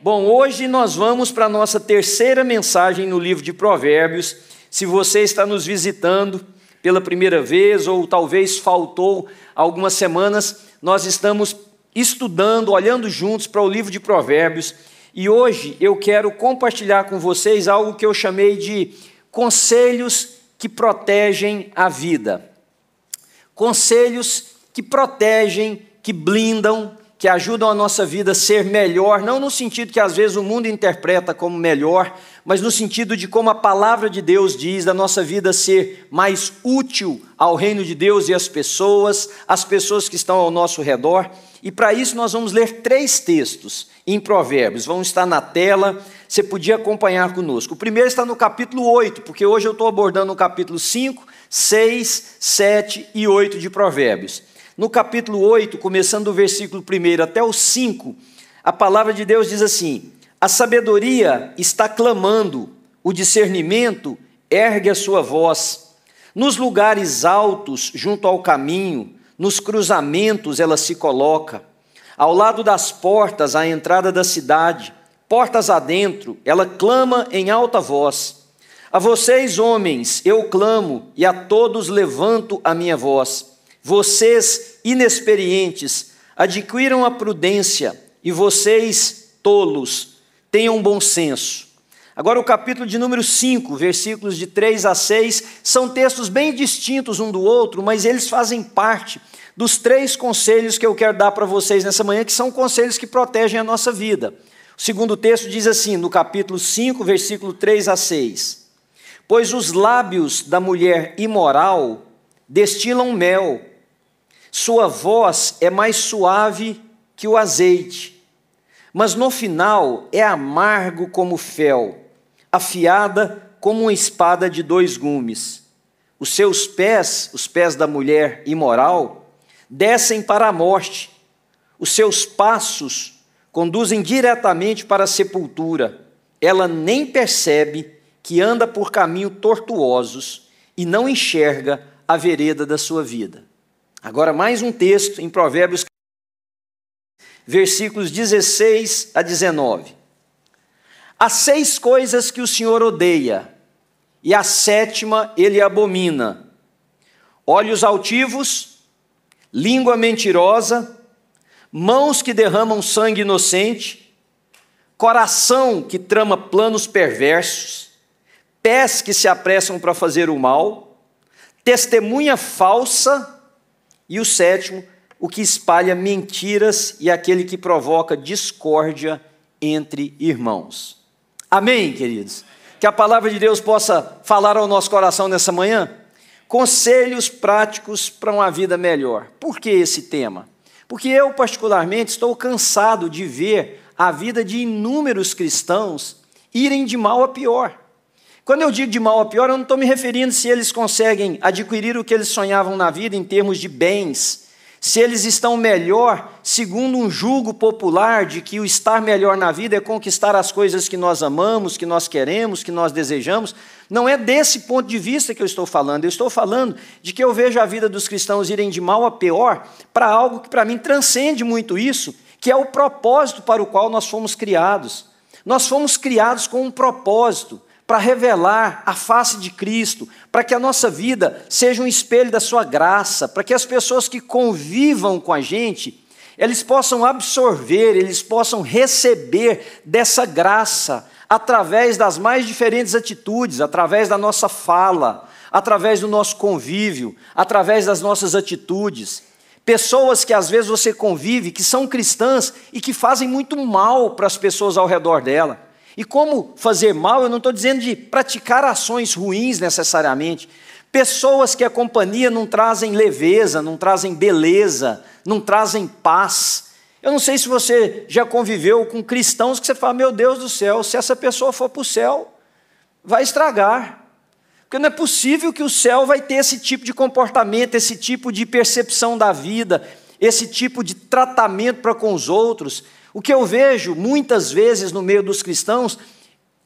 Bom, hoje nós vamos para a nossa terceira mensagem no livro de Provérbios. Se você está nos visitando pela primeira vez ou talvez faltou algumas semanas, nós estamos estudando, olhando juntos para o livro de Provérbios. E hoje eu quero compartilhar com vocês algo que eu chamei de conselhos que protegem a vida. Conselhos que protegem, que blindam, que ajudam a nossa vida a ser melhor, não no sentido que às vezes o mundo interpreta como melhor, mas no sentido de como a palavra de Deus diz, da nossa vida ser mais útil ao reino de Deus e às pessoas que estão ao nosso redor. E para isso nós vamos ler 3 textos em Provérbios, vão estar na tela, você podia acompanhar conosco. O primeiro está no capítulo 8, porque hoje eu estou abordando o capítulo 5, 6, 7 e 8 de Provérbios. No capítulo 8, começando do versículo 1 até o 5, a palavra de Deus diz assim: a sabedoria está clamando, o discernimento ergue a sua voz. Nos lugares altos, junto ao caminho, nos cruzamentos ela se coloca. Ao lado das portas, à entrada da cidade, portas adentro, ela clama em alta voz. A vocês, homens, eu clamo, e a todos levanto a minha voz. Vocês, inexperientes, adquiram a prudência, e vocês, tolos, tenham bom senso. Agora o capítulo de número 5, versículos de 3 a 6, são textos bem distintos um do outro, mas eles fazem parte dos 3 conselhos que eu quero dar para vocês nessa manhã, que são conselhos que protegem a nossa vida. O segundo texto diz assim, no capítulo 5, versículo 3 a 6, pois os lábios da mulher imoral destilam mel, sua voz é mais suave que o azeite, mas no final é amargo como fel, afiada como uma espada de 2 gumes. Os seus pés, os pés da mulher imoral, descem para a morte, os seus passos conduzem diretamente para a sepultura. Ela nem percebe que anda por caminhos tortuosos e não enxerga a vereda da sua vida. Agora mais um texto em Provérbios, versículos 16 a 19. Há 6 coisas que o Senhor odeia, e a 7ª ele abomina: olhos altivos, língua mentirosa, mãos que derramam sangue inocente, coração que trama planos perversos, pés que se apressam para fazer o mal, testemunha falsa, e o 7º, o que espalha mentiras e aquele que provoca discórdia entre irmãos. Amém, queridos? Que a palavra de Deus possa falar ao nosso coração nessa manhã. Conselhos práticos para uma vida melhor. Por que esse tema? Porque eu, particularmente, estou cansado de ver a vida de inúmeros cristãos irem de mal a pior. Quando eu digo de mal a pior, eu não estou me referindo se eles conseguem adquirir o que eles sonhavam na vida em termos de bens, se eles estão melhor, segundo um julgo popular de que o estar melhor na vida é conquistar as coisas que nós amamos, que nós queremos, que nós desejamos. Não é desse ponto de vista que eu estou falando. Eu estou falando de que eu vejo a vida dos cristãos irem de mal a pior para algo que para mim transcende muito isso, que é o propósito para o qual nós fomos criados. Nós fomos criados com um propósito, para revelar a face de Cristo, para que a nossa vida seja um espelho da sua graça, para que as pessoas que convivam com a gente, eles possam absorver, eles possam receber dessa graça, através das mais diferentes atitudes, através da nossa fala, através do nosso convívio, através das nossas atitudes. Pessoas que às vezes você convive, que são cristãs e que fazem muito mal para as pessoas ao redor dela. E como fazer mal, eu não estou dizendo de praticar ações ruins necessariamente. Pessoas que a companhia não trazem leveza, não trazem beleza, não trazem paz. Eu não sei se você já conviveu com cristãos que você fala, meu Deus do céu, se essa pessoa for para o céu, vai estragar. Porque não é possível que o céu vai ter esse tipo de comportamento, esse tipo de percepção da vida, esse tipo de tratamento para com os outros. O que eu vejo muitas vezes no meio dos cristãos,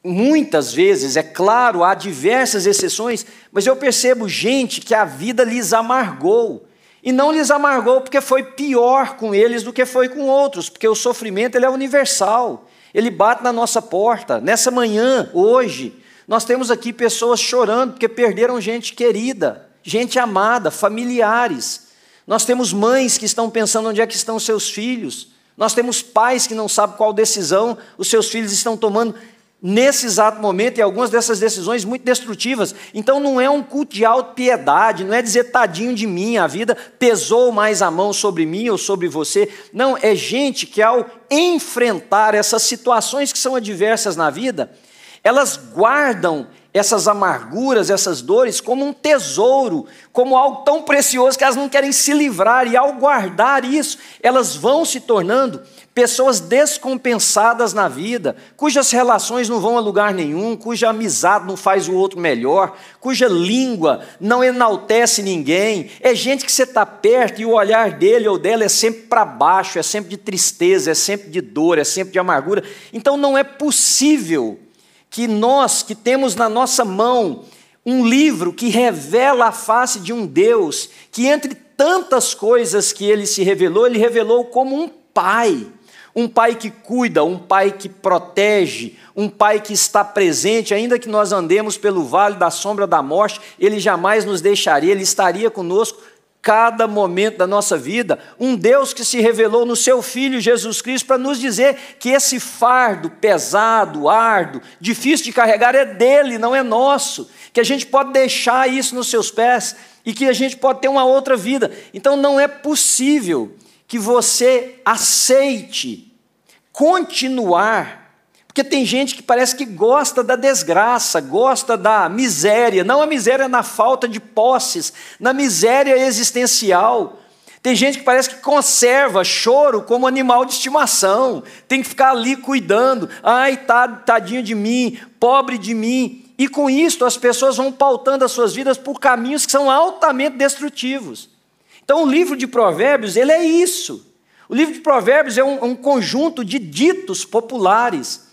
muitas vezes, é claro, há diversas exceções, mas eu percebo gente que a vida lhes amargou. E não lhes amargou porque foi pior com eles do que foi com outros, porque o sofrimento ele é universal. Ele bate na nossa porta. Nessa manhã, hoje, nós temos aqui pessoas chorando porque perderam gente querida, gente amada, familiares. Nós temos mães que estão pensando onde é que estão seus filhos. Nós temos pais que não sabem qual decisão os seus filhos estão tomando nesse exato momento, e algumas dessas decisões muito destrutivas. Então não é um culto de autopiedade, não é dizer tadinho de mim, a vida pesou mais a mão sobre mim ou sobre você. Não, é gente que ao enfrentar essas situações que são adversas na vida, elas guardam essas amarguras, essas dores como um tesouro, como algo tão precioso que elas não querem se livrar, e ao guardar isso, elas vão se tornando pessoas descompensadas na vida, cujas relações não vão a lugar nenhum, cuja amizade não faz o outro melhor, cuja língua não enaltece ninguém. É gente que você está perto e o olhar dele ou dela é sempre para baixo, é sempre de tristeza, é sempre de dor, é sempre de amargura. Então não é possível que nós, que temos na nossa mão um livro que revela a face de um Deus, que entre tantas coisas que ele se revelou, ele revelou como um pai que cuida, um pai que protege, um pai que está presente, ainda que nós andemos pelo vale da sombra da morte, ele jamais nos deixaria, ele estaria conosco cada momento da nossa vida. Um Deus que se revelou no seu Filho Jesus Cristo para nos dizer que esse fardo pesado, árduo, difícil de carregar é dele, não é nosso, que a gente pode deixar isso nos seus pés e que a gente pode ter uma outra vida. Então não é possível que você aceite continuar, porque tem gente que parece que gosta da desgraça, gosta da miséria, não a miséria na falta de posses, na miséria existencial. Tem gente que parece que conserva choro como animal de estimação, tem que ficar ali cuidando, ai, tadinho de mim, pobre de mim, e com isso as pessoas vão pautando as suas vidas por caminhos que são altamente destrutivos. Então o livro de Provérbios, ele é isso. O livro de Provérbios é um conjunto de ditos populares.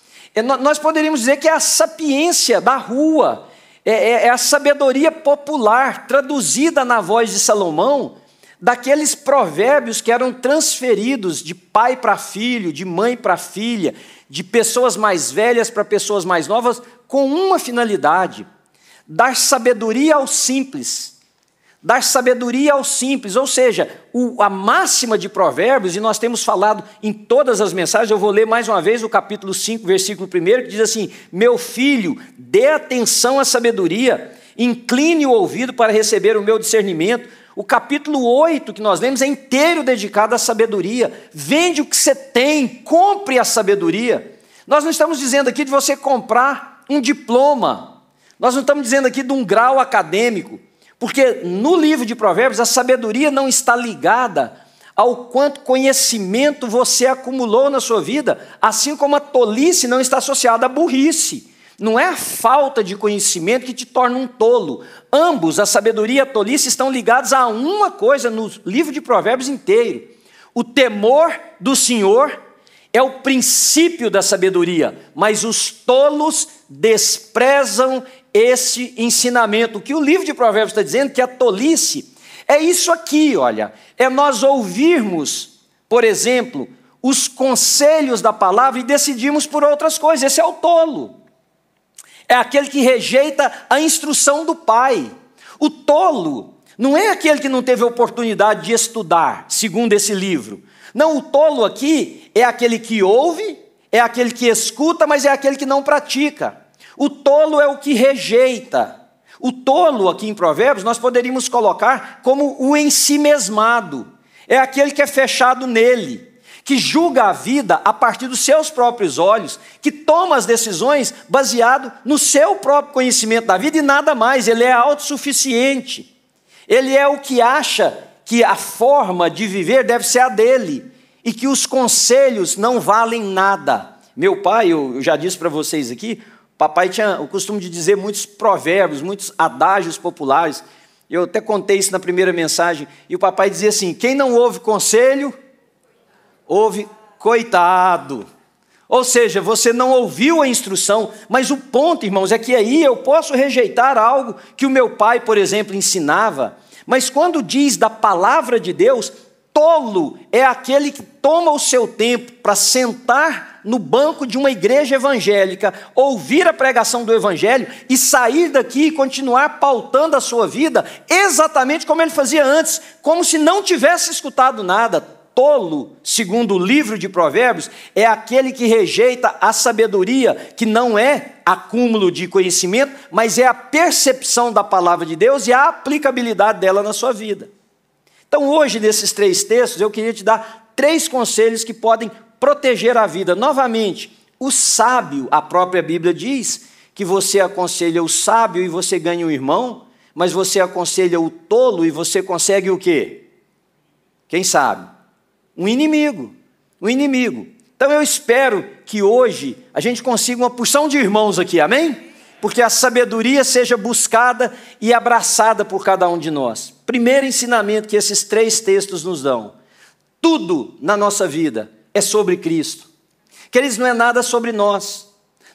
Nós poderíamos dizer que é a sapiência da rua, é a sabedoria popular, traduzida na voz de Salomão, daqueles provérbios que eram transferidos de pai para filho, de mãe para filha, de pessoas mais velhas para pessoas mais novas, com uma finalidade: dar sabedoria aos simples. Dar sabedoria aos simples, ou seja, a máxima de Provérbios, e nós temos falado em todas as mensagens, eu vou ler mais uma vez o capítulo 5, versículo 1, que diz assim: meu filho, dê atenção à sabedoria, incline o ouvido para receber o meu discernimento. O capítulo 8 que nós lemos é inteiro dedicado à sabedoria. Vende o que você tem, compre a sabedoria. Nós não estamos dizendo aqui de você comprar um diploma, nós não estamos dizendo aqui de um grau acadêmico, porque no livro de Provérbios a sabedoria não está ligada ao quanto conhecimento você acumulou na sua vida, assim como a tolice não está associada à burrice. Não é a falta de conhecimento que te torna um tolo. Ambos, a sabedoria e a tolice, estão ligados a uma coisa no livro de Provérbios inteiro: o temor do Senhor é o princípio da sabedoria, mas os tolos desprezam esse ensinamento. O que o livro de Provérbios está dizendo, que a tolice é isso aqui, olha, é nós ouvirmos, por exemplo, os conselhos da palavra e decidirmos por outras coisas. Esse é o tolo. É aquele que rejeita a instrução do pai. O tolo não é aquele que não teve oportunidade de estudar, segundo esse livro. Não, o tolo aqui é aquele que ouve, é aquele que escuta, mas é aquele que não pratica. O tolo é o que rejeita. O tolo aqui em Provérbios nós poderíamos colocar como o ensimesmado. É aquele que é fechado nele, que julga a vida a partir dos seus próprios olhos, que toma as decisões baseado no seu próprio conhecimento da vida e nada mais. Ele é autossuficiente. Ele é o que acha que a forma de viver deve ser a dele e que os conselhos não valem nada. Meu pai, eu já disse para vocês aqui, papai tinha o costume de dizer muitos provérbios, muitos adágios populares. Eu até contei isso na primeira mensagem. E o papai dizia assim: quem não ouve conselho, ouve coitado. Ou seja, você não ouviu a instrução, mas o ponto, irmãos, é que aí eu posso rejeitar algo que o meu pai, por exemplo, ensinava, mas quando diz da palavra de Deus, tolo é aquele que toma o seu tempo para sentar no banco de uma igreja evangélica, ouvir a pregação do evangelho e sair daqui e continuar pautando a sua vida exatamente como ele fazia antes, como se não tivesse escutado nada. Tolo, segundo o livro de Provérbios, é aquele que rejeita a sabedoria, que não é acúmulo de conhecimento, mas é a percepção da palavra de Deus e a aplicabilidade dela na sua vida. Então hoje, nesses 3 textos, eu queria te dar 3 conselhos que podem proteger a vida. Novamente, o sábio, a própria Bíblia diz que você aconselha o sábio e você ganha um irmão, mas você aconselha o tolo e você consegue o quê? Quem sabe? Um inimigo. Então eu espero que hoje a gente consiga uma porção de irmãos aqui, amém? Porque a sabedoria seja buscada e abraçada por cada um de nós. Primeiro ensinamento que esses 3 textos nos dão: tudo na nossa vida é sobre Cristo. Queridos, não é nada sobre nós.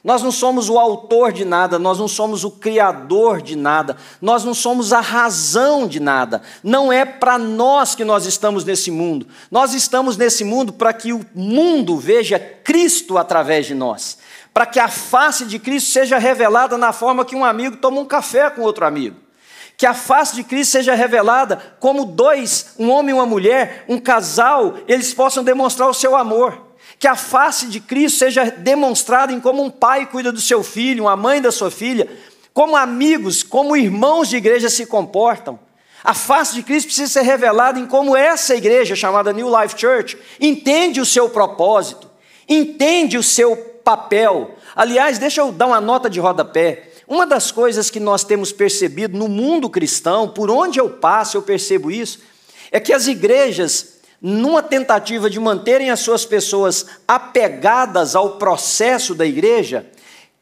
Nós não somos o autor de nada, nós não somos o criador de nada, nós não somos a razão de nada. Não é para nós que nós estamos nesse mundo. Nós estamos nesse mundo para que o mundo veja Cristo através de nós, para que a face de Cristo seja revelada na forma que um amigo toma um café com outro amigo. Que a face de Cristo seja revelada como 2, um homem e uma mulher, um casal, eles possam demonstrar o seu amor. Que a face de Cristo seja demonstrada em como um pai cuida do seu filho, uma mãe da sua filha, como amigos, como irmãos de igreja se comportam. A face de Cristo precisa ser revelada em como essa igreja, chamada New Life Church, entende o seu propósito, entende o seu papel. Aliás, deixa eu dar uma nota de rodapé. Uma das coisas que nós temos percebido no mundo cristão, por onde eu passo eu percebo isso, é que as igrejas, numa tentativa de manterem as suas pessoas apegadas ao processo da igreja,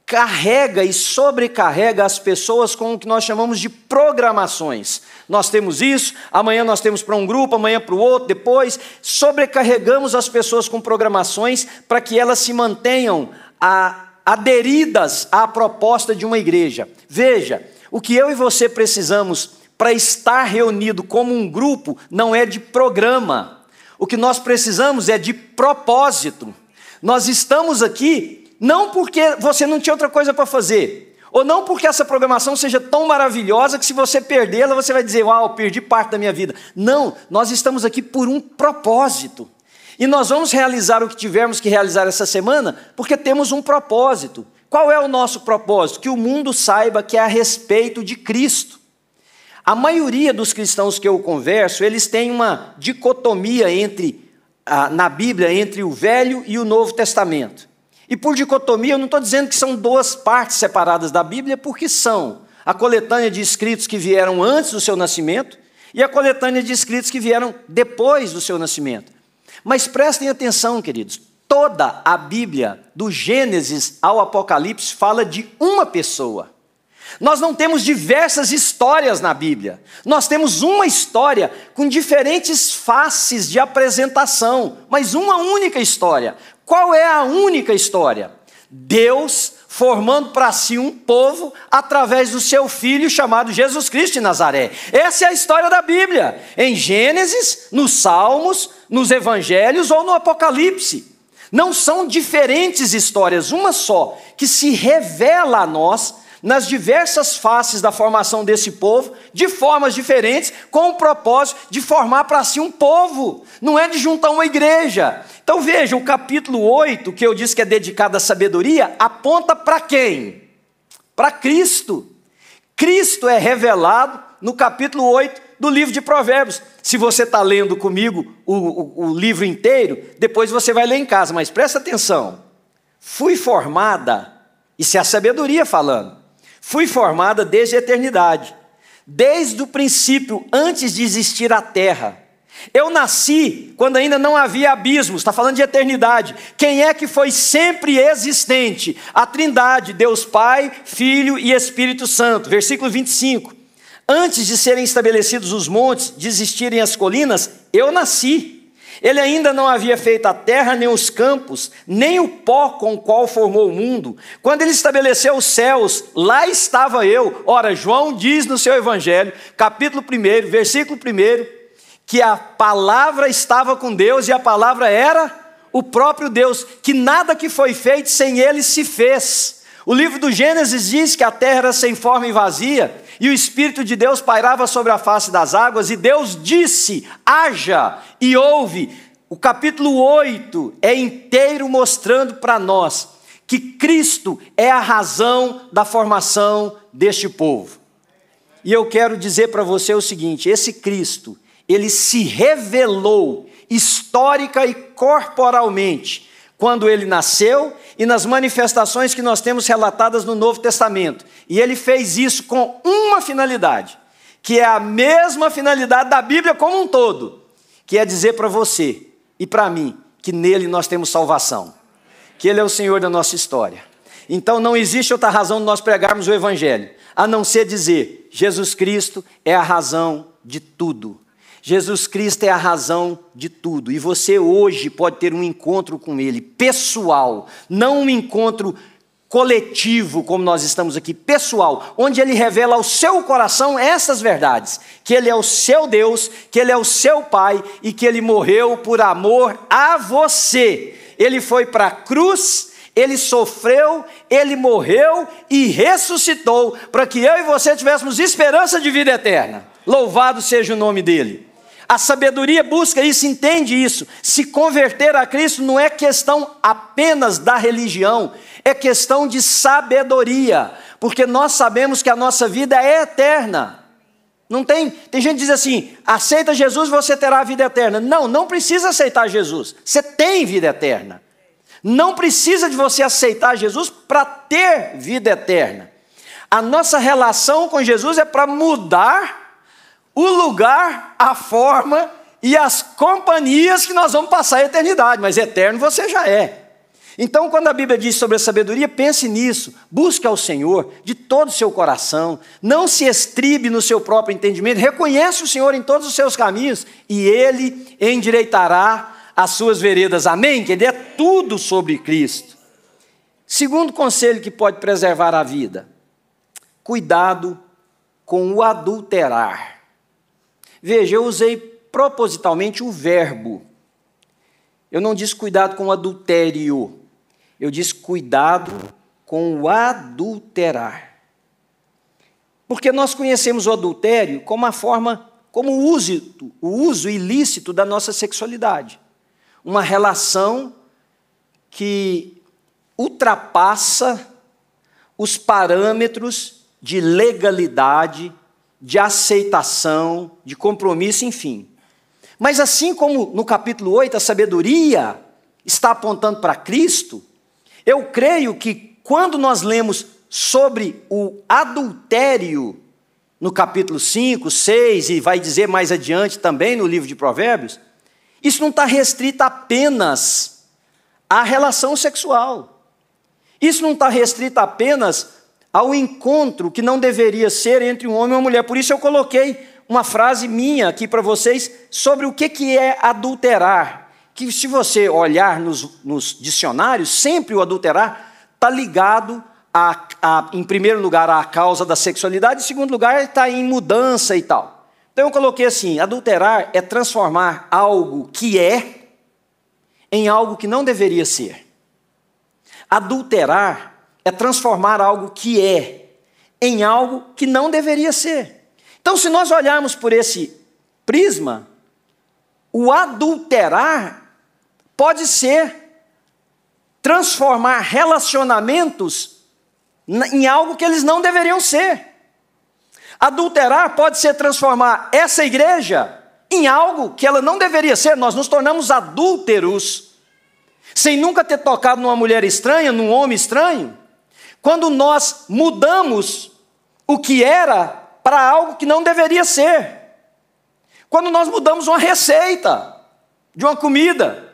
carrega e sobrecarrega as pessoas com o que nós chamamos de programações. Nós temos isso, amanhã nós temos para um grupo, amanhã para o outro, depois sobrecarregamos as pessoas com programações para que elas se mantenham aderidas à proposta de uma igreja. Veja, o que eu e você precisamos para estar reunido como um grupo não é de programa. O que nós precisamos é de propósito. Nós estamos aqui não porque você não tinha outra coisa para fazer, ou não porque essa programação seja tão maravilhosa que se você perdê-la você vai dizer, uau, perdi parte da minha vida. Não, nós estamos aqui por um propósito. E nós vamos realizar o que tivermos que realizar essa semana porque temos um propósito. Qual é o nosso propósito? Que o mundo saiba que é a respeito de Cristo. A maioria dos cristãos que eu converso, eles têm uma dicotomia na Bíblia entre o Velho e o Novo Testamento. E por dicotomia eu não estou dizendo que são 2 partes separadas da Bíblia, porque são a coletânea de escritos que vieram antes do seu nascimento e a coletânea de escritos que vieram depois do seu nascimento. Mas prestem atenção, queridos, toda a Bíblia, do Gênesis ao Apocalipse, fala de uma pessoa. Nós não temos diversas histórias na Bíblia. Nós temos uma história com diferentes faces de apresentação, mas uma única história. Qual é a única história? Deus formando para si um povo através do seu Filho chamado Jesus Cristo de Nazaré. Essa é a história da Bíblia, em Gênesis, nos Salmos, nos Evangelhos ou no Apocalipse. Não são diferentes histórias, uma só, que se revela a nós nas diversas faces da formação desse povo, de formas diferentes, com o propósito de formar para si um povo, não é de juntar uma igreja. Então veja, o capítulo 8, que eu disse que é dedicado à sabedoria, aponta para quem? Para Cristo. Cristo é revelado no capítulo 8 do livro de Provérbios. Se você está lendo comigo o livro inteiro, depois você vai ler em casa, mas presta atenção. Fui formada, isso é a sabedoria falando, fui formada desde a eternidade, desde o princípio, antes de existir a terra. Eu nasci quando ainda não havia abismos, está falando de eternidade. Quem é que foi sempre existente? A Trindade, Deus Pai, Filho e Espírito Santo. Versículo 25. Antes de serem estabelecidos os montes, de existirem as colinas, eu nasci. Ele ainda não havia feito a terra, nem os campos, nem o pó com o qual formou o mundo. Quando ele estabeleceu os céus, lá estava eu. Ora, João diz no seu evangelho, capítulo 1, versículo 1, que a palavra estava com Deus e a palavra era o próprio Deus, que nada que foi feito sem ele se fez. O livro do Gênesis diz que a terra era sem forma e vazia, e o Espírito de Deus pairava sobre a face das águas, e Deus disse: haja, e houve. O capítulo 8 é inteiro mostrando para nós que Cristo é a razão da formação deste povo. E eu quero dizer para você o seguinte: esse Cristo, ele se revelou histórica e corporalmente quando ele nasceu e nas manifestações que nós temos relatadas no Novo Testamento. E ele fez isso com uma finalidade, que é a mesma finalidade da Bíblia como um todo, que é dizer para você e para mim que nele nós temos salvação, que ele é o Senhor da nossa história. Então não existe outra razão de nós pregarmos o Evangelho, a não ser dizer: Jesus Cristo é a razão de tudo. Jesus Cristo é a razão de tudo, e você hoje pode ter um encontro com Ele, pessoal, não um encontro coletivo, como nós estamos aqui, pessoal, onde Ele revela ao seu coração essas verdades, que Ele é o seu Deus, que Ele é o seu Pai, e que Ele morreu por amor a você. Ele foi para a cruz, Ele sofreu, Ele morreu e ressuscitou, para que eu e você tivéssemos esperança de vida eterna. Louvado seja o nome dEle. A sabedoria busca isso, entende isso. Se converter a Cristo não é questão apenas da religião, é questão de sabedoria, porque nós sabemos que a nossa vida é eterna. Não tem gente que diz assim: aceita Jesus, você terá a vida eterna. Não, não precisa aceitar Jesus, você tem vida eterna. Não precisa de você aceitar Jesus para ter vida eterna. A nossa relação com Jesus é para mudar o lugar, a forma e as companhias que nós vamos passar a eternidade, mas eterno você já é. Então, quando a Bíblia diz sobre a sabedoria, pense nisso, busque ao Senhor de todo o seu coração, não se estribe no seu próprio entendimento, reconhece o Senhor em todos os seus caminhos, e Ele endireitará as suas veredas, amém? Que Ele é tudo sobre Cristo. Segundo conselho que pode preservar a vida: cuidado com o adulterar. Veja, eu usei propositalmente o verbo. Eu não disse cuidado com o adultério. Eu disse cuidado com o adulterar. Porque nós conhecemos o adultério como a forma, como o uso ilícito da nossa sexualidade. Uma relação que ultrapassa os parâmetros de legalidade, de aceitação, de compromisso, enfim. Mas assim como no capítulo 8 a sabedoria está apontando para Cristo, eu creio que quando nós lemos sobre o adultério, no capítulo 5, 6, e vai dizer mais adiante também no livro de Provérbios, isso não está restrito apenas à relação sexual. Isso não está restrito apenas ao encontro que não deveria ser entre um homem e uma mulher. Por isso eu coloquei uma frase minha aqui para vocês sobre o que é adulterar. Que se você olhar nos dicionários, sempre o adulterar está ligado, em primeiro lugar, à causa da sexualidade, em segundo lugar, está em mudança e tal. Então eu coloquei assim: adulterar é transformar algo que é em algo que não deveria ser. Adulterar é transformar algo que é em algo que não deveria ser. Então, se nós olharmos por esse prisma, o adulterar pode ser transformar relacionamentos em algo que eles não deveriam ser. Adulterar pode ser transformar essa igreja em algo que ela não deveria ser. Nós nos tornamos adúlteros, sem nunca ter tocado numa mulher estranha, num homem estranho, quando nós mudamos o que era para algo que não deveria ser. Quando nós mudamos uma receita de uma comida,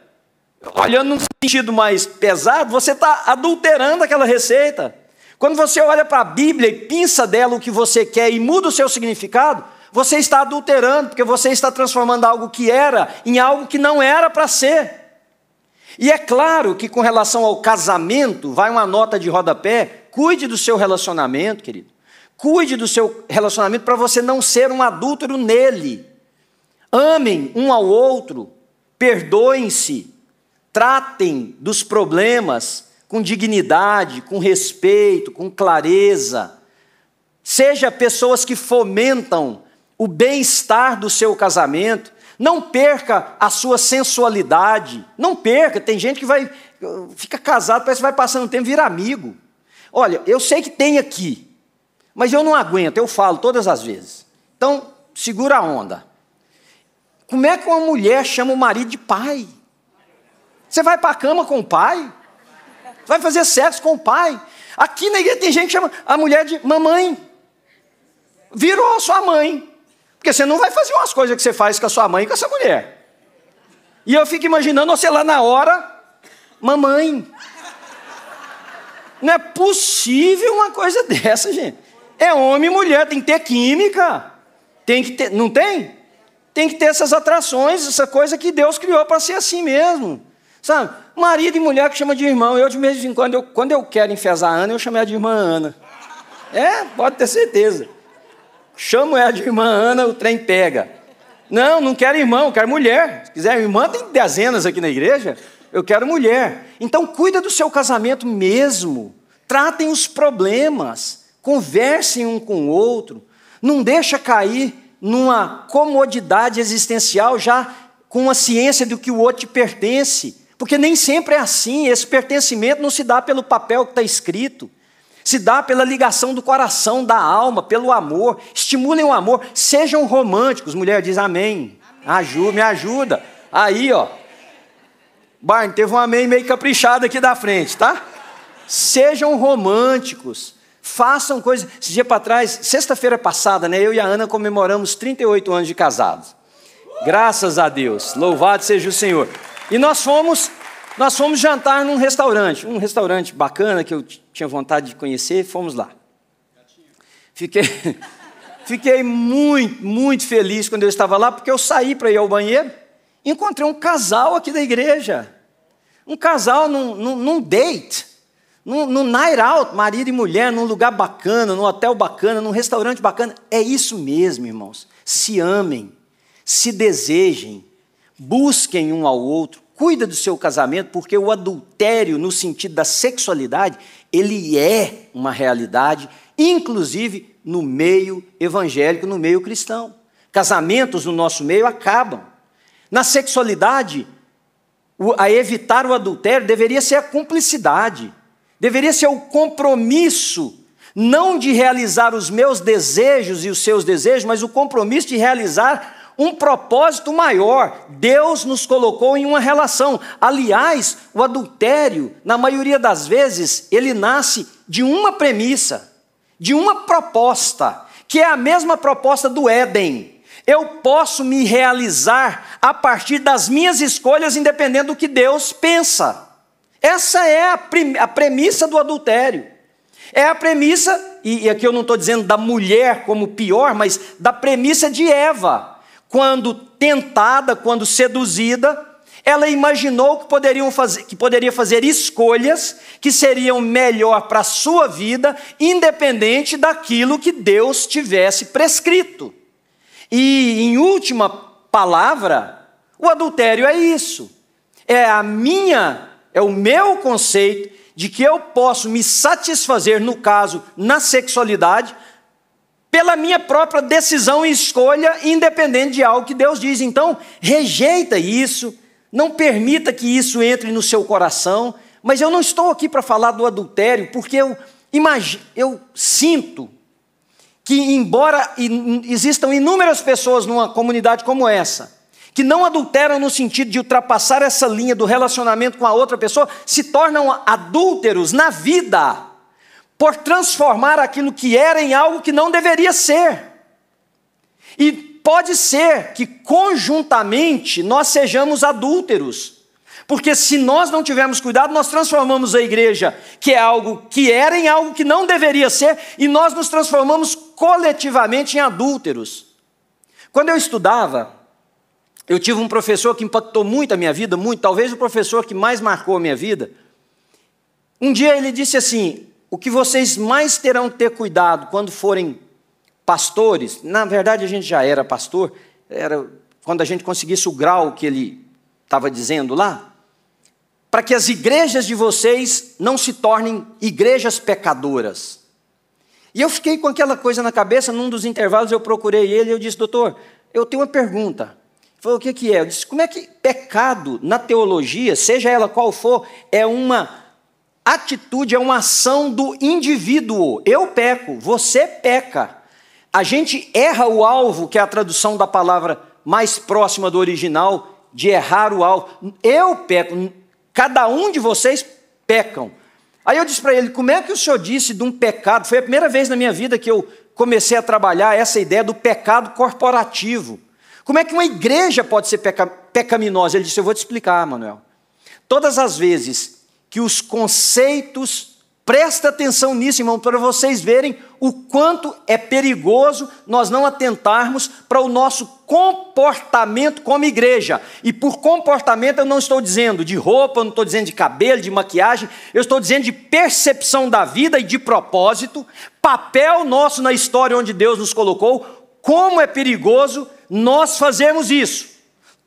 olhando num sentido mais pesado, você está adulterando aquela receita. Quando você olha para a Bíblia e pinça dela o que você quer e muda o seu significado, você está adulterando, porque você está transformando algo que era em algo que não era para ser. E é claro que com relação ao casamento, vai uma nota de rodapé: cuide do seu relacionamento, querido. Cuide do seu relacionamento para você não ser um adúltero nele. Amem um ao outro, perdoem-se, tratem dos problemas com dignidade, com respeito, com clareza. Seja pessoas que fomentam o bem-estar do seu casamento. Não perca a sua sensualidade. Não perca. Tem gente que fica casado, parece que vai passando o tempo, vira amigo. Olha, eu sei que tem aqui, mas eu não aguento, eu falo todas as vezes. Então, segura a onda. Como é que uma mulher chama o marido de pai? Você vai para a cama com o pai? Vai fazer sexo com o pai? Aqui na igreja tem gente que chama a mulher de mamãe. Virou sua mãe. Porque você não vai fazer umas coisas que você faz com a sua mãe e com essa mulher. E eu fico imaginando você lá na hora, mamãe. Não é possível uma coisa dessa, gente. É homem e mulher, tem que ter química. Tem que ter, não tem? Tem que ter essas atrações, essa coisa que Deus criou para ser assim mesmo. Sabe? Marido e mulher que chama de irmão. Eu, de vez em quando eu quero enfesar a Ana, eu chamo ela de irmã Ana. Pode ter certeza. Chamo ela de irmã Ana, o trem pega. Não quero irmão, eu quero mulher. Se quiser irmã, tem dezenas aqui na igreja. Eu quero mulher. Então, cuida do seu casamento mesmo. Tratem os problemas. Conversem um com o outro. Não deixa cair numa comodidade existencial já com a ciência do que o outro te pertence. Porque nem sempre é assim. Esse pertencimento não se dá pelo papel que está escrito. Se dá pela ligação do coração, da alma, pelo amor. Estimulem o amor. Sejam românticos. Mulher diz amém. Me ajuda. Aí, ó. Barney, teve um amém meio caprichado aqui da frente, tá? Sejam românticos. Façam coisas. Esse dia para trás, sexta-feira passada, né? Eu e a Ana comemoramos 38 anos de casados. Graças a Deus. Louvado seja o Senhor. E nós fomos jantar num restaurante. Um restaurante bacana que eu tinha vontade de conhecer. Fomos lá. Fiquei muito, muito feliz quando eu estava lá, porque eu saí para ir ao banheiro. Encontrei um casal aqui da igreja. Um casal num date. Num night out, marido e mulher, num lugar bacana, num hotel bacana, num restaurante bacana. É isso mesmo, irmãos. Se amem, se desejem, busquem um ao outro, cuida do seu casamento, porque o adultério, no sentido da sexualidade, ele é uma realidade, inclusive no meio evangélico, no meio cristão. Casamentos no nosso meio acabam. Na sexualidade, a evitar o adultério deveria ser a cumplicidade. Deveria ser o compromisso, não de realizar os meus desejos e os seus desejos, mas o compromisso de realizar um propósito maior. Deus nos colocou em uma relação. Aliás, o adultério, na maioria das vezes, ele nasce de uma premissa, de uma proposta, que é a mesma proposta do Éden. Eu posso me realizar a partir das minhas escolhas, independente do que Deus pensa. Essa é a premissa do adultério. É a premissa, e aqui eu não estou dizendo da mulher como pior, mas da premissa de Eva. Quando tentada, quando seduzida, ela imaginou que poderia fazer escolhas que seriam melhor para a sua vida, independente daquilo que Deus tivesse prescrito. E, em última palavra, o adultério é isso. É o meu conceito de que eu posso me satisfazer, no caso, na sexualidade, pela minha própria decisão e escolha, independente de algo que Deus diz. Então, rejeita isso, não permita que isso entre no seu coração. Mas eu não estou aqui para falar do adultério, porque eu sinto que, embora existam inúmeras pessoas numa comunidade como essa, que não adulteram no sentido de ultrapassar essa linha do relacionamento com a outra pessoa, se tornam adúlteros na vida, por transformar aquilo que era em algo que não deveria ser. E pode ser que conjuntamente nós sejamos adúlteros, porque se nós não tivermos cuidado, nós transformamos a igreja, que é algo que era, em algo que não deveria ser, e nós nos transformamos coletivamente em adúlteros. Quando eu estudava, eu tive um professor que impactou muito a minha vida, muito, talvez o professor que mais marcou a minha vida. Um dia ele disse assim: o que vocês mais terão que ter cuidado quando forem pastores, na verdade a gente já era pastor, era quando a gente conseguisse o grau que ele estava dizendo lá, para que as igrejas de vocês não se tornem igrejas pecadoras. E eu fiquei com aquela coisa na cabeça, num dos intervalos eu procurei ele e eu disse, doutor, eu tenho uma pergunta. Ele falou, o que é? Eu disse, como é que pecado na teologia, seja ela qual for, é uma atitude, é uma ação do indivíduo. Eu peco, você peca. A gente erra o alvo, que é a tradução da palavra mais próxima do original, de errar o alvo. Eu peco, cada um de vocês pecam. Aí eu disse para ele, como é que o senhor disse de um pecado? Foi a primeira vez na minha vida que eu comecei a trabalhar essa ideia do pecado corporativo. Como é que uma igreja pode ser pecaminosa? Ele disse, eu vou te explicar, Manuel. Todas as vezes que os conceitos, presta atenção nisso, irmão, para vocês verem o quanto é perigoso nós não atentarmos para o nosso comportamento como igreja. E por comportamento eu não estou dizendo de roupa, eu não estou dizendo de cabelo, de maquiagem, eu estou dizendo de percepção da vida e de propósito, papel nosso na história onde Deus nos colocou, como é perigoso nós fazermos isso.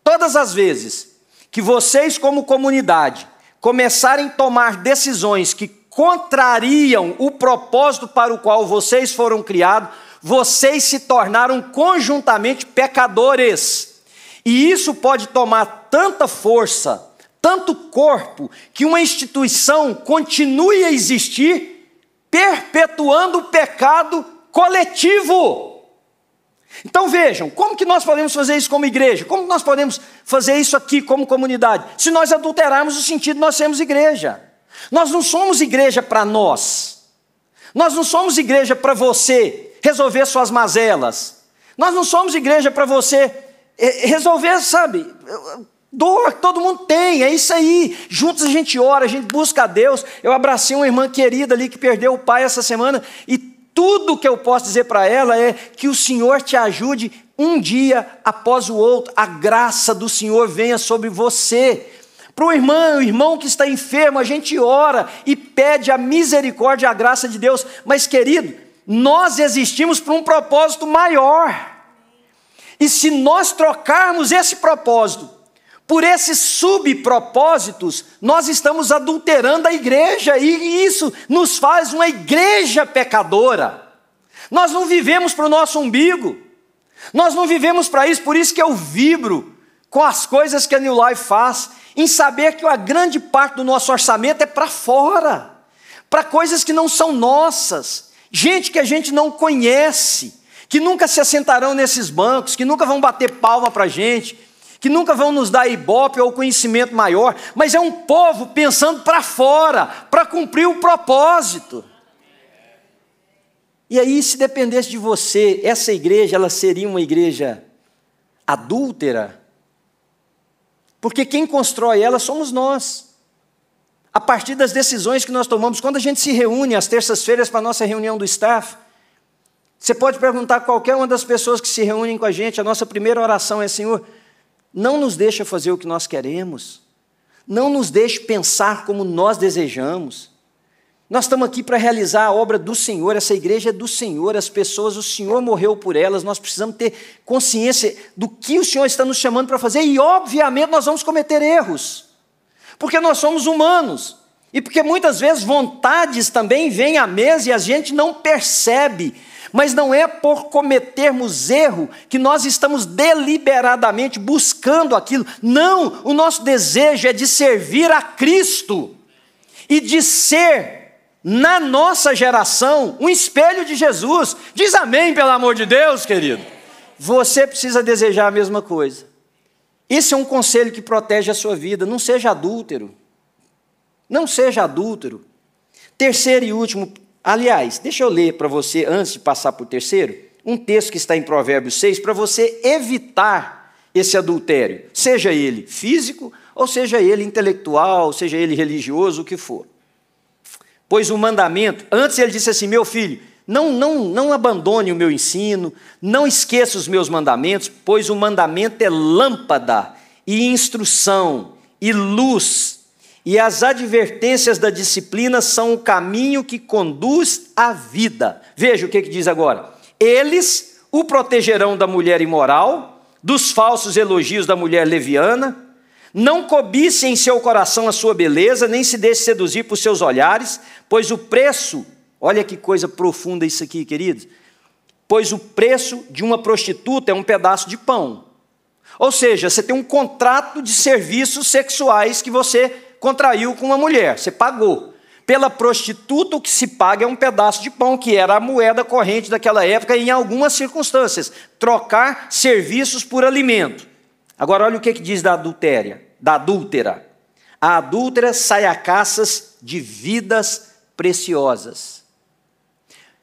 Todas as vezes que vocês como comunidade começarem a tomar decisões que contrariam o propósito para o qual vocês foram criados, vocês se tornaram conjuntamente pecadores. E isso pode tomar tanta força, tanto corpo, que uma instituição continue a existir, perpetuando o pecado coletivo. Então vejam, como que nós podemos fazer isso como igreja? Como nós podemos fazer isso aqui como comunidade? Se nós adulterarmos o sentido de nós sermos igreja. Nós não somos igreja para nós. Nós não somos igreja para você resolver suas mazelas. Nós não somos igreja para você resolver, sabe, dor que todo mundo tem, é isso aí. Juntos a gente ora, a gente busca a Deus. Eu abracei uma irmã querida ali que perdeu o pai essa semana e tudo que eu posso dizer para ela é que o Senhor te ajude um dia após o outro. A graça do Senhor venha sobre você. Para o irmão que está enfermo, a gente ora e pede a misericórdia e a graça de Deus. Mas, querido, nós existimos para um propósito maior. E se nós trocarmos esse propósito por esses subpropósitos, nós estamos adulterando a igreja. E isso nos faz uma igreja pecadora. Nós não vivemos para o nosso umbigo. Nós não vivemos para isso. Por isso que eu vibro com as coisas que a New Life faz, em saber que a grande parte do nosso orçamento é para fora, para coisas que não são nossas, gente que a gente não conhece, que nunca se assentarão nesses bancos, que nunca vão bater palma para a gente, que nunca vão nos dar ibope ou conhecimento maior, mas é um povo pensando para fora, para cumprir o propósito. E aí, se dependesse de você, essa igreja, ela seria uma igreja adúltera? Porque quem constrói ela somos nós. A partir das decisões que nós tomamos, quando a gente se reúne às terças-feiras para a nossa reunião do staff, você pode perguntar a qualquer uma das pessoas que se reúnem com a gente, a nossa primeira oração é, Senhor, não nos deixa fazer o que nós queremos, não nos deixe pensar como nós desejamos. Nós estamos aqui para realizar a obra do Senhor, essa igreja é do Senhor, as pessoas, o Senhor morreu por elas, nós precisamos ter consciência do que o Senhor está nos chamando para fazer e, obviamente, nós vamos cometer erros, porque nós somos humanos e porque muitas vezes vontades também vêm à mesa e a gente não percebe, mas não é por cometermos erro que nós estamos deliberadamente buscando aquilo, não, o nosso desejo é de servir a Cristo e de ser, na nossa geração, um espelho de Jesus. Diz amém, pelo amor de Deus, querido. Você precisa desejar a mesma coisa. Esse é um conselho que protege a sua vida. Não seja adúltero. Não seja adúltero. Terceiro e último, aliás, deixa eu ler para você, antes de passar para o terceiro, um texto que está em Provérbios 6, para você evitar esse adultério, seja ele físico, ou seja ele intelectual, seja ele religioso, o que for. Pois o mandamento, antes ele disse assim, meu filho, não abandone o meu ensino, não esqueça os meus mandamentos, pois o mandamento é lâmpada e instrução e luz, e as advertências da disciplina são o caminho que conduz à vida. Veja o que diz agora. Eles o protegerão da mulher imoral, dos falsos elogios da mulher leviana, Não cobice em seu coração a sua beleza, nem se deixe seduzir por seus olhares, pois o preço, olha que coisa profunda isso aqui, queridos, pois o preço de uma prostituta é um pedaço de pão. Ou seja, você tem um contrato de serviços sexuais que você contraiu com uma mulher, você pagou. Pela prostituta, o que se paga é um pedaço de pão, que era a moeda corrente daquela época, e em algumas circunstâncias, trocar serviços por alimento. Agora, olha o que diz da adúltera. A adúltera sai a caças de vidas preciosas.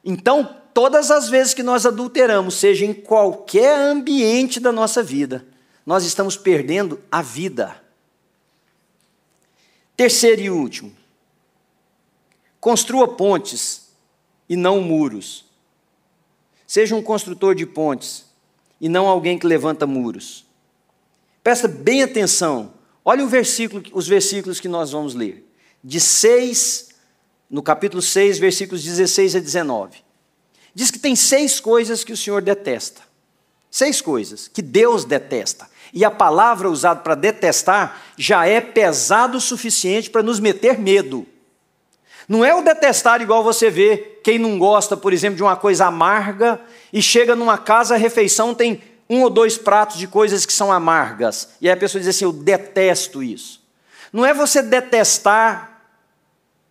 Então, todas as vezes que nós adulteramos, seja em qualquer ambiente da nossa vida, nós estamos perdendo a vida. Terceiro e último. Construa pontes e não muros. Seja um construtor de pontes e não alguém que levanta muros. Presta bem atenção. Olha os versículos que nós vamos ler. No capítulo 6, versículos 16 a 19. Diz que tem 6 coisas que o Senhor detesta. 6 coisas que Deus detesta. E a palavra usada para detestar já é pesado o suficiente para nos meter medo. Não é o detestar igual você vê quem não gosta, por exemplo, de uma coisa amarga e chega numa casa, a refeição tem 1 ou 2 pratos de coisas que são amargas. E aí a pessoa diz assim, eu detesto isso. Não é você detestar,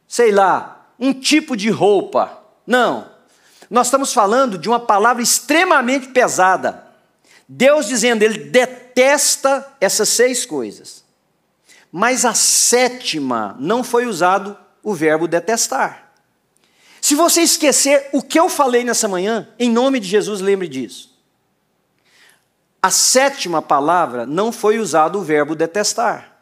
sei lá, um tipo de roupa. Não. Nós estamos falando de uma palavra extremamente pesada. Deus dizendo, ele detesta essas 6 coisas. Mas a 7ª não foi usado o verbo detestar. Se você esquecer o que eu falei nessa manhã, em nome de Jesus, lembre disso. A 7ª palavra não foi usado o verbo detestar.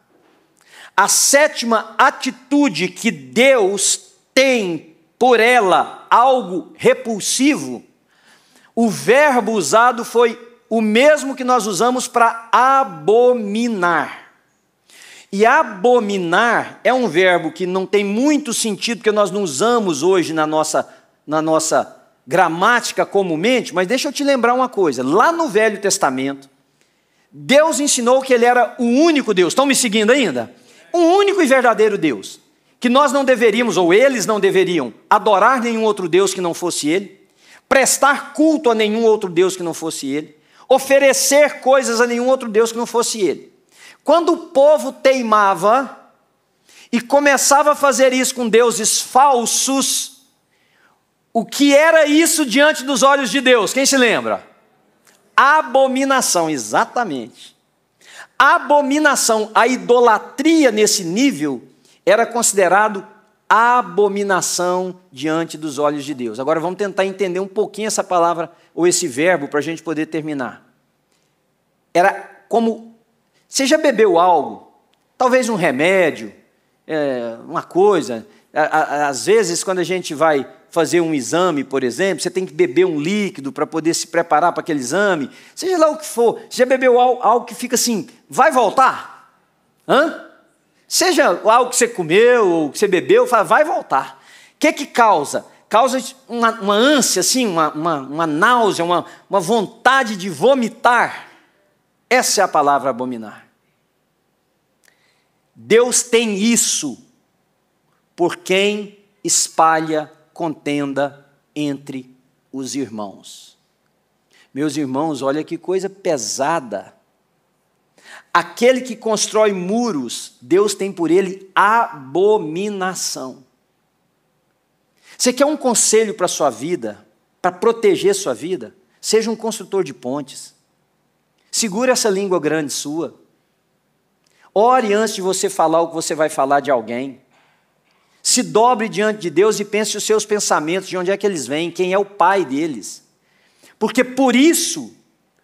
A 7ª atitude que Deus tem por ela algo repulsivo, o verbo usado foi o mesmo que nós usamos para abominar. E abominar é um verbo que não tem muito sentido, porque nós não usamos hoje na nossa gramática comumente, mas deixa eu te lembrar uma coisa. Lá no Velho Testamento, Deus ensinou que Ele era o único Deus. Estão me seguindo ainda? O único e verdadeiro Deus. Que nós não deveríamos, ou eles não deveriam, adorar nenhum outro Deus que não fosse Ele, prestar culto a nenhum outro Deus que não fosse Ele, oferecer coisas a nenhum outro Deus que não fosse Ele. Quando o povo teimava e começava a fazer isso com deuses falsos, o que era isso diante dos olhos de Deus? Quem se lembra? Abominação, exatamente. Abominação, a idolatria nesse nível era considerado abominação diante dos olhos de Deus. Agora vamos tentar entender um pouquinho essa palavra ou esse verbo para a gente poder terminar. Era como... Você já bebeu algo? Talvez um remédio, uma coisa. Às vezes, quando a gente vai fazer um exame, por exemplo, você tem que beber um líquido para poder se preparar para aquele exame. Seja lá o que for, você já bebeu algo que fica assim, vai voltar? Seja algo que você comeu ou que você bebeu, fala, vai voltar. O que causa? Causa uma ânsia, assim, uma náusea, uma vontade de vomitar. Essa é a palavra abominar. Deus tem isso por quem espalha contenda entre os irmãos. Meus irmãos, olha que coisa pesada. Aquele que constrói muros, Deus tem por ele abominação. Você quer um conselho para a sua vida, para proteger sua vida? Seja um construtor de pontes. Segure essa língua grande sua. Ore antes de você falar o que você vai falar de alguém. Se dobre diante de Deus e pense os seus pensamentos, de onde é que eles vêm, quem é o pai deles. Porque por isso,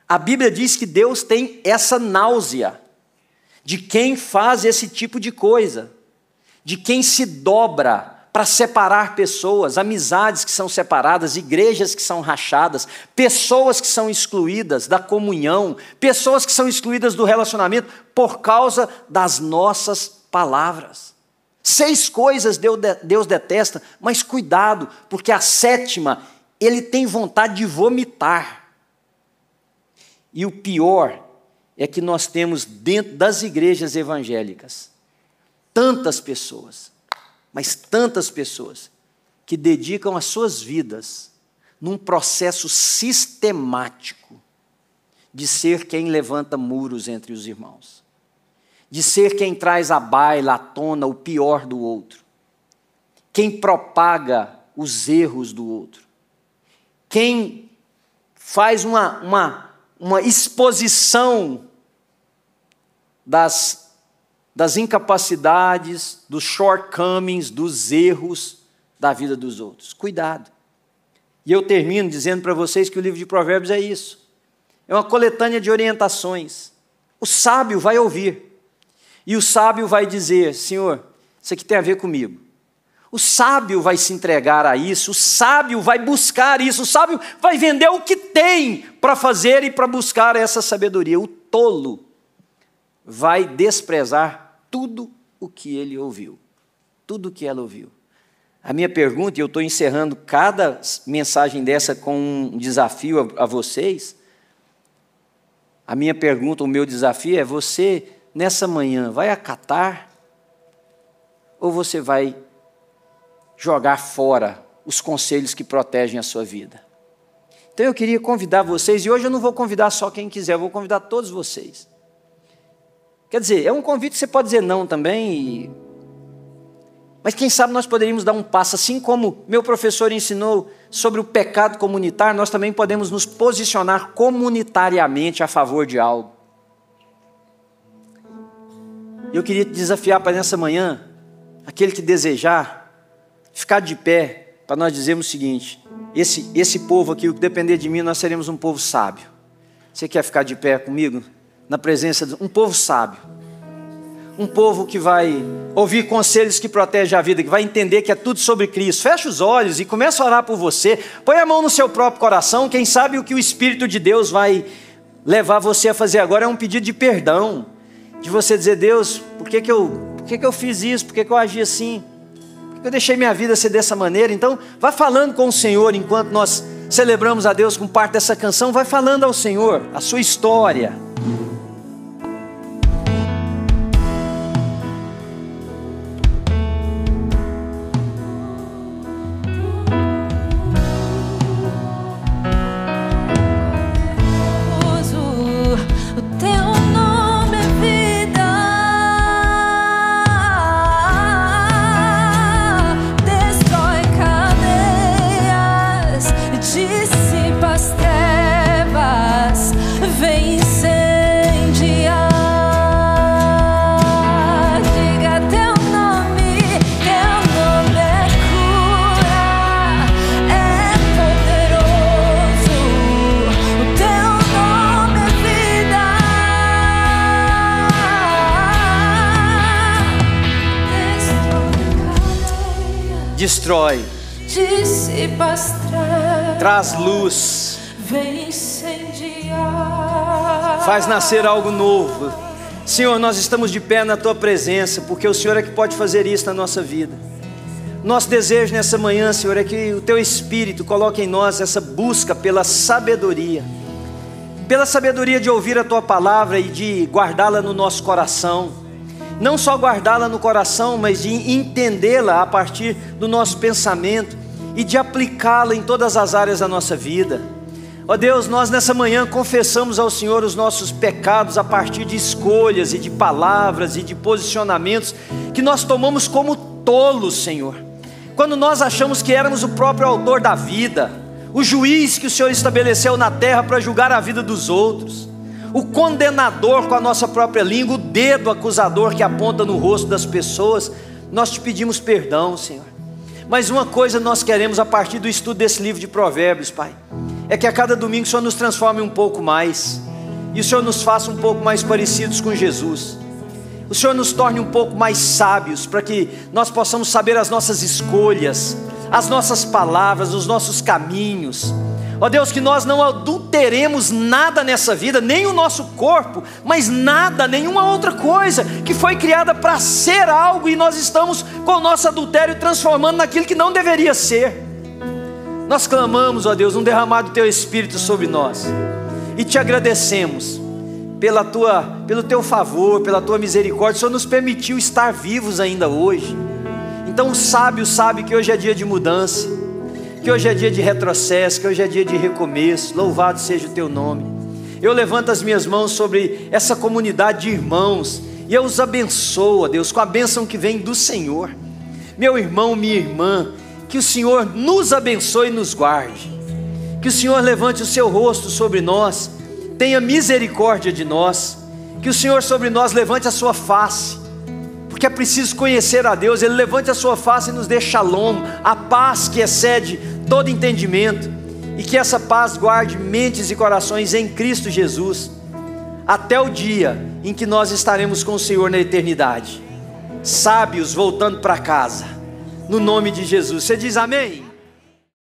a Bíblia diz que Deus tem essa náusea de quem faz esse tipo de coisa, de quem se dobra para separar pessoas, amizades que são separadas, igrejas que são rachadas, pessoas que são excluídas da comunhão, pessoas que são excluídas do relacionamento por causa das nossas palavras. 6 coisas Deus detesta, mas cuidado, porque a 7ª, ele tem vontade de vomitar. E o pior é que nós temos dentro das igrejas evangélicas tantas pessoas, mas tantas pessoas, que dedicam as suas vidas num processo sistemático de ser quem levanta muros entre os irmãos, de ser quem traz à baila, à tona, o pior do outro, quem propaga os erros do outro, quem faz uma exposição das incapacidades, dos shortcomings, dos erros da vida dos outros. Cuidado. E eu termino dizendo para vocês que o livro de Provérbios é isso. É uma coletânea de orientações. O sábio vai ouvir. E o sábio vai dizer: Senhor, isso aqui tem a ver comigo. O sábio vai se entregar a isso, o sábio vai buscar isso, o sábio vai vender o que tem para fazer e para buscar essa sabedoria. O tolo vai desprezar tudo o que ele ouviu, tudo o que ela ouviu. A minha pergunta, e eu estou encerrando cada mensagem dessa com um desafio a vocês, a minha pergunta, o meu desafio é: você, nessa manhã, vai acatar ou você vai jogar fora os conselhos que protegem a sua vida? Então eu queria convidar vocês, e hoje eu não vou convidar só quem quiser, eu vou convidar todos vocês. Quer dizer, é um convite que você pode dizer não também, mas quem sabe nós poderíamos dar um passo, assim como meu professor ensinou sobre o pecado comunitário, nós também podemos nos posicionar comunitariamente a favor de algo. Eu queria te desafiar para nessa manhã, aquele que desejar, ficar de pé, para nós dizermos o seguinte: esse povo aqui, o que depender de mim, nós seremos um povo sábio. Você quer ficar de pé comigo? Na presença de um povo sábio, um povo que vai ouvir conselhos que protegem a vida, que vai entender que é tudo sobre Cristo. Fecha os olhos e começa a orar por você, põe a mão no seu próprio coração. Quem sabe o que o Espírito de Deus vai levar você a fazer agora é um pedido de perdão, de você dizer: Deus, por que eu fiz isso, por que eu agi assim, por que eu deixei minha vida ser dessa maneira? Então vá falando com o Senhor enquanto nós celebramos a Deus com parte dessa canção. Vai falando ao Senhor a sua história. Destrói, dissipa as trevas, traz luz, vem incendiar, faz nascer algo novo. Senhor, nós estamos de pé na Tua presença, porque o Senhor é que pode fazer isso na nossa vida. Nosso desejo nessa manhã, Senhor, é que o Teu Espírito coloque em nós essa busca pela sabedoria de ouvir a Tua palavra e de guardá-la no nosso coração. Não só guardá-la no coração, mas de entendê-la a partir do nosso pensamento e de aplicá-la em todas as áreas da nossa vida. Ó Deus, nós nessa manhã confessamos ao Senhor os nossos pecados a partir de escolhas e de palavras e de posicionamentos que nós tomamos como tolos, Senhor. Quando nós achamos que éramos o próprio autor da vida, o juiz que o Senhor estabeleceu na terra para julgar a vida dos outros, o condenador com a nossa própria língua, o dedo acusador que aponta no rosto das pessoas, nós te pedimos perdão, Senhor. Mas uma coisa nós queremos a partir do estudo desse livro de Provérbios, Pai, é que a cada domingo o Senhor nos transforme um pouco mais, e o Senhor nos faça um pouco mais parecidos com Jesus. O Senhor nos torne um pouco mais sábios, para que nós possamos saber as nossas escolhas, as nossas palavras, os nossos caminhos. Ó Deus, que nós não adulteremos nada nessa vida, nem o nosso corpo, mas nada, nenhuma outra coisa que foi criada para ser algo, e nós estamos com o nosso adultério transformando naquilo que não deveria ser. Nós clamamos, ó Deus, um derramado do Teu Espírito sobre nós, e te agradecemos pelo teu favor, pela tua misericórdia. O Senhor nos permitiu estar vivos ainda hoje. Então o sábio sabe que hoje é dia de mudança, que hoje é dia de retrocesso, que hoje é dia de recomeço. Louvado seja o teu nome. Eu levanto as minhas mãos sobre essa comunidade de irmãos e eu os abençoo, ó Deus, com a bênção que vem do Senhor. Meu irmão, minha irmã, que o Senhor nos abençoe e nos guarde, que o Senhor levante o seu rosto sobre nós, tenha misericórdia de nós, que o Senhor sobre nós levante a sua face, porque é preciso conhecer a Deus. Ele levante a sua face e nos dê shalom, a paz que excede todo entendimento, e que essa paz guarde mentes e corações em Cristo Jesus, até o dia em que nós estaremos com o Senhor na eternidade, sábios voltando para casa, no nome de Jesus. Você diz amém?